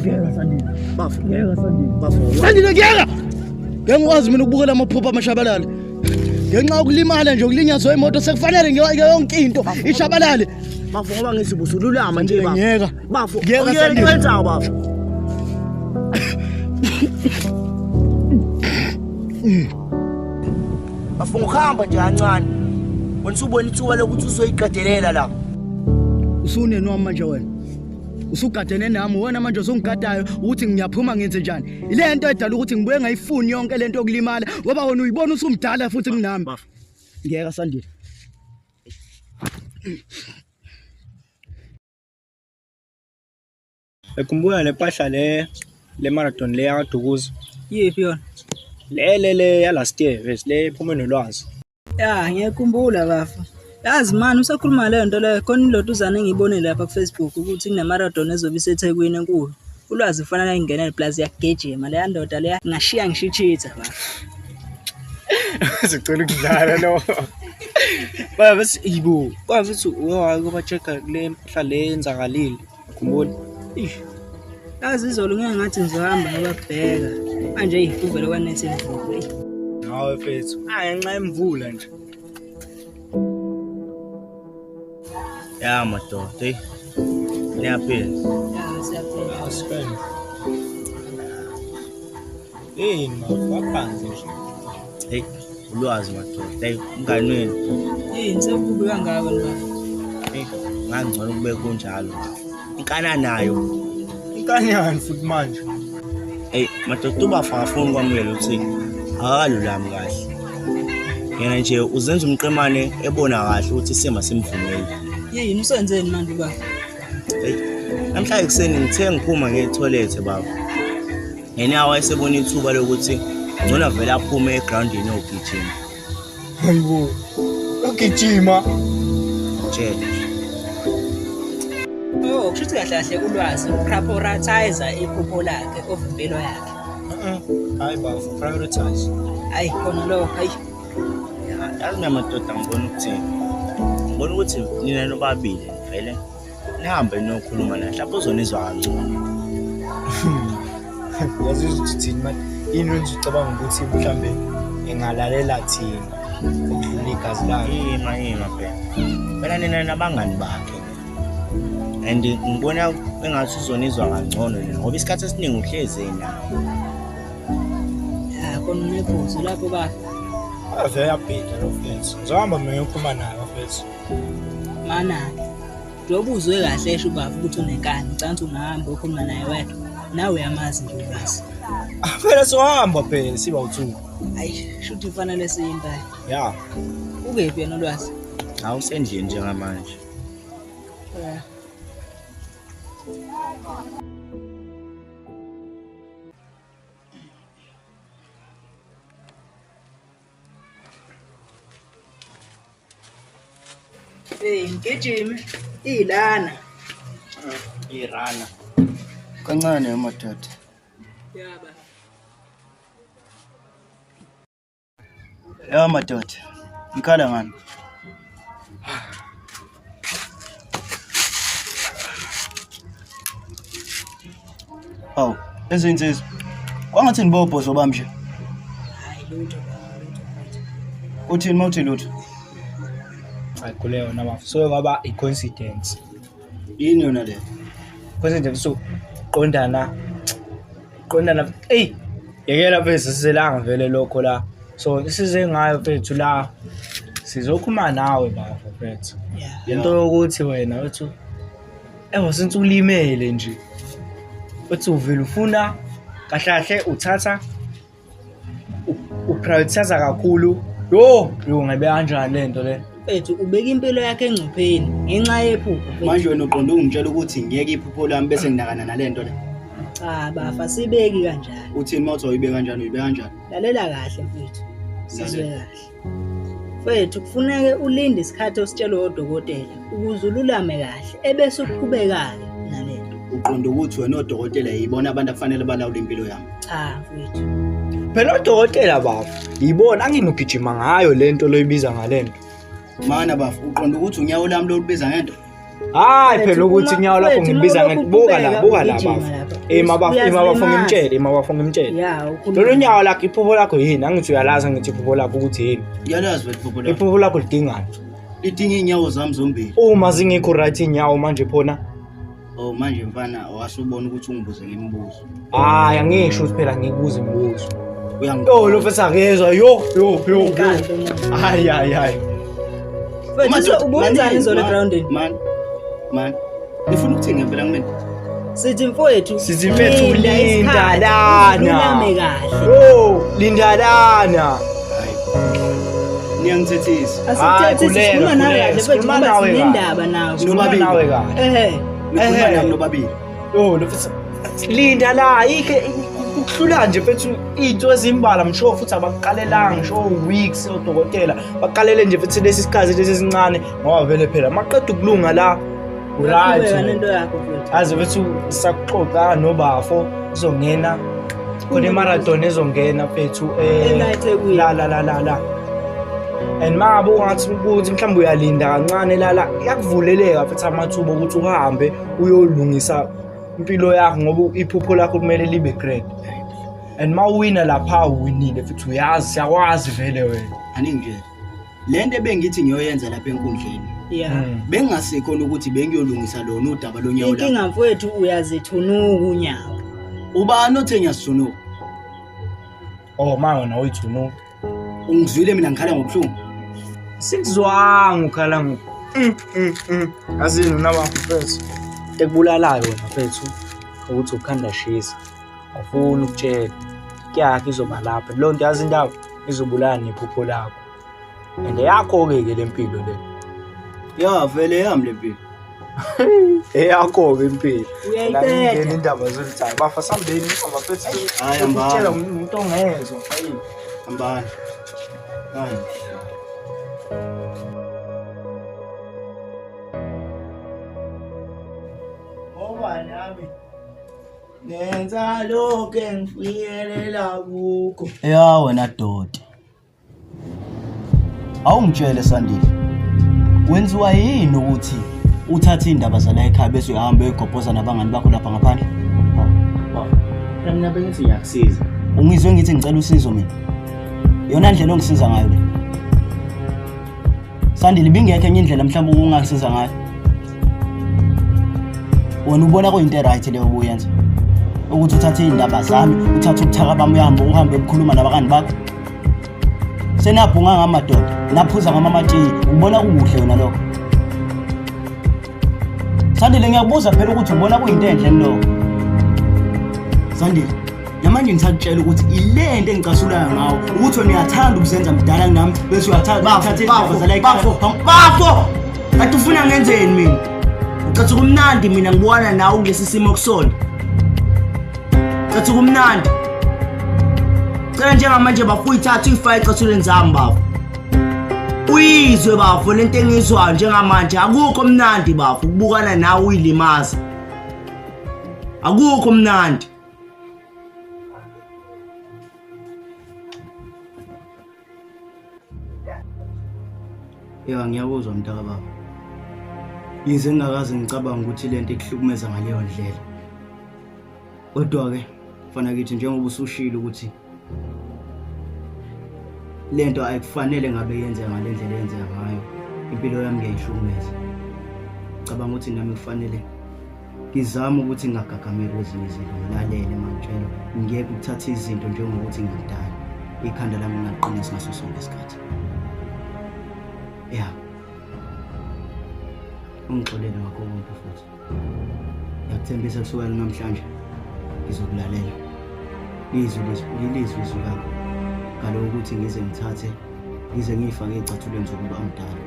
Ngeke Sandile. Bafo. Ngeke Sandile. Bafo. Sandile ngeke. Ngengikwazi mina ukubukela amaphupho amashabalala. Ngenxa yokulimala nje ukulinyazwa imoto sekufanele yonke into ishabalale. Bafo ngoba ngithi busululama nje bafo. Ngeke. Bafo. Ngeke Sandile. Wenzayo bafo. Bafo ukuhamba nje kancane. Wena ubona ithuba lokuthi uzoyiqedelela la. Usune noma manje wena. Usugadene nami wena manje uzongigadayo ukuthi ngiyaphuma ngenze njani. Ile nto edala ukuthi ngibuye ngayifuni yonke lento yokulimala ngoba wena uyibona usumdala futhi kunami. Ngeke Sandile. Ekumbuka lepahla le marathon le yadukuza. Yiphi yona? Le ya last year le iphuma nolwazi. Ya, ngiyakhumbula bafa. Yazi manje usakhuluma le nto le khona ilotuzana engiyibonile lapha ku Facebook ukuthi kune marathon ezobe iseThekwini enkulu. Ulwazi kufanele ingenele plus yakugejima le ndoda le ngashiya ngishitshitha bafa. Sicela ukudlala lo. Baba siyibo. Kwazi ukuthi uyoba checka le mpahla le yenzakalile. Khumbula. Yazi izolo ngeke ngathi ngizohamba ngababheka. Manje uvele kwanethe imvula. Hawe mfethu. Ngenxa yemvula nje. Ya madoda. Niyaphila. Ya siyaphila. Asiphele. Maphansi nje. Hey, ulwazi madoda. Hey, umngani wenu. Ngisekubi kangaka lo. Ngangcono kube kunjalo. Inkana nayo. Inkanyani futhi manje. Hey, madoda ubafafuna kwamukela ukuthi akalulami kahle. Yena nje uzenza umqemane ebona kahle ukuthi sima simvumeli. Yini usenzeni manje baba? Hey, namhlanje kuseni ngithe ngiphuma ngetoilet baba. Yena wayesebona ithuba lokuthi ngcono vele aphume egroundini yogijima. Hayibo. Ugijima. Tshela. Oh, kushuthi kahle kahle ulwazi uprioritize iphupho lakhe ovimpilo yakhe. Hayi bafo, prioritize. Hayi khona lo, hayi. Yazi namadoda ngibona ukuthi nina nobabili vele nihambe nokhuluma naye lapho uzonizwa kangcono. Yazi ukuthi thina manje yini ngicabanga ukuthi mhlambe engalalela thina ukudlula igazi lakhe. Yima phela nina nabangani bakhe. And ngibona engathi uzonizwa kangcono ngoba isikhathi esiningi uhleze naye. Ya khona unephuzu lapho baba. Ave yabhida lo mfethu. Ngizohamba mina ngiyophuma naye mfethu. Mana njengoba uzwe kahle esho baba ukuthi unenkani ngicela ungahamba ukhuluma naye wedwa nawe uyamazi nje ulwazi. Phela sohamba phela siba u2. Hayi shuthi kufanele siyimba. Ya. Ukephi yena ulwazi? Awusendlini njengamanje. Ngijime ilana. Irana. Kancane madoda. Yaba. Ya madoda. Ngikhala ngani? Aw, ezinsizwa. Kwangathi nibobhozo bami nje. Hayi lutho baba. Uthini mawuthi lutho? Akuleyo nama. So ngaba icoincidence. Yini yona le? Coincidence so qondana. Hey. Yekela phezulu siselanga vele lokho la. So isize ngayo mfethu la. Sizokhuluma nawe baba mfethu. Lento yokuthi wena uthi since ulimele nje. Uthi uvela ufuna kahle uthatha uprioritize kakhulu. Yo ngabe kanjani lento le? Mfethu ubeka impilo yakhe engcupheni ngenxa yephupho. Manje wena uqonda ungitshela ukuthi ngiyeke iphupho lami bese nginakana nalento le. Cha bafa sibeki kanjani. Uthini mawuthi uyibeka kanjani uyibeka kanjani? Lalela kahle mfethu. Sizwe kahle. Mfethu kufuneke ulinde isikhathi ositshela odokotela ukuze ululame kahle ebese uqhubekayo nalento. Uqonda ukuthi wena odokotela yibona abantu afanele balawule impilo yami. Cha mfethu. Phela odokotela baba yibona anginogijima ngayo lento loyibiza ngalento. Mana bafu uqonda ukuthi unyawo lami lo libiza ngento. Hayi phela ukuthi inyawo lakho Mfethu, ngibiza uma ulokhu buka la uqhubeka bafo ugijima ngimtshele lapha, ya, lolu nyawo lakho iphupho lakho yini angithi uyalazi ngithi iphupho lakho ukuthi yini Ngiyalazi vele iphupho lakho. iphupho lakho lidingani Lidinga iy'nyawo zami zombili. uma zingekho right inyawo manje phona Oh manje mfana wasubona ukuthi ungibuze ngemibuzo. hayi angisho ukuthi phela ngikubuza imibuzo Uyangibona. lo mfethu akezwa yo hayi Mfethu ubunzani izolo egroundini. Man. Ngifuna ukuthini ngempela kumina? Sithi mfowethu, Sithi mfethu, linda linda isikhathi, lana. ululame kahle. yo lindalana Hayi. Niyangithethisa. Asikuthethi sikhuluma nawe kahle mfethu sikhuluma ngoba nawe sinendaba nawe. Sikhuluma nawe kahle Ehe. Nikhuluma nami nobabili. yo lo mfethu linda la yike ukuhlula nje mfethu into ezimbala msho futhi abaqalelanga ngisho weeks odokotela baqalele nje futhi lesi sikhathi lesi esincane ngoba vele phela maqeda ukulunga la Uqhubeka right nento yakho mfethu. aze bethu sakuxoxa nobafo izongena khona imarathon ezongena mfethu La eThekwini. la and mabe ungathi ukuthi mhlawumbe uyalinda kancane la yakuvuleleka futhi amathuba ukuthi uhambe uyolungisa impilo yakho ngoba iphupho lakho kumele libe great and mawuwina lapha uwinile futhi uyazi siyakwazi vele wena Aningi nje. Lento bengithi ngiyoyenza lapha enkundleni. Yeah. Bengasekhona ukuthi bengiyolungisa lona udaba lonyawo la. Inkinga mfowethu uyazithunuka unyawo. Ubani othe ngiyasithunuka? oh ma wena uyithunuka Ungizwile mina ngikhala ngobuhlungu. sikuzwanga ukhala azini nabafo mfethu ekubulalayo wena mfethu ukuthi ukhanda shisa awufuni ukutshela kuyakho izoba lapha lo nto yazi indaba izobulala nephupho lakho and yakho-ke le mpilo le Ya vele yami lempilo. eyakho-ke impilo Uyayithetha. ngena indaba zoluthayo bafa sambeni ihamba mfethu Hayi, hambani. ukutshela umuntu ongezwa hayi Hambani. Hayi. ngoba nami nenza lokho engifiyelela kukho Ya wena doda. Awungitshele Sandile. Wenziwa yini ukuthi uthathe indaba zala ekhaya bese uyahamba uyigobhoza nabangani bakho lapha ngaphandle? mina bengithi ngiyakusiza Ungizwe ngithi ngicela usizo mina. Yona ndlela ongisiza ngayo le. Sandile bingekho enye indlela mhlawumbe ungangisiza ngayo. Wena ubona kuyinto right leyo obuyenza. Ukuthi uthathe indaba zami, uthathe ubuthaka bami uhambe ukukhuluma nabangani bakho. Senabhunga ngamadoda, naphuza ngamamatiyi. Ubona kuhle wena lokho. Sandile ngiyakubuza phela ukuthi ubona kuyinto enhle lokho. Sandile, manje ngisakutshela ukuthi ilento engicasulayo ngawo ukuthi wena uyathanda ukuzenza mdala kunami bese uyathanda ukuthatha indaba zala ekhaya. Bafo! Kanti ufuna ngenzeni mina? Ucathi kumnandi mina ngibona nawe kulesi simo kusona. Ucathi kumnandi. Cela njengamanje bafo uyithatha uyifake ecathulweni zami bafo. Uyizwe bafo lento engizwayo njengamanje akukho mnandi bafo ukubukana nawe uyilimaza. Akukho mnandi. Ya ngiyakuzwa mntaka baba. Yize ngingakaze ngicabanga ukuthi lento ikuhlukumeza ngaleyo ndlela. Kodwa ke mfana kithi njengoba usushilo ukuthi lento ayikufanele ngabe yenze ngale ndlela yenzeka ngayo. Impilo yami ngiyayihlukumeza. Cabanga ukuthi nami kufanele ngizama ukuthi ngingagagameli kwezinye izinto ngilalele mangitshela ngiyeke ukuthatha izinto njengokuthi ngidala. Ikhanda lami ngaqinisa ngaso sonke isikhathi. Ya. Ungixolele ngakho konke futhi. Ngiyakuthembisa kusukela namhlanje ngizokulalela. Ilizwi lakho. Ngaloko ukuthi ngize ngithathe ngize ngifake ecathulweni zokuba umdala.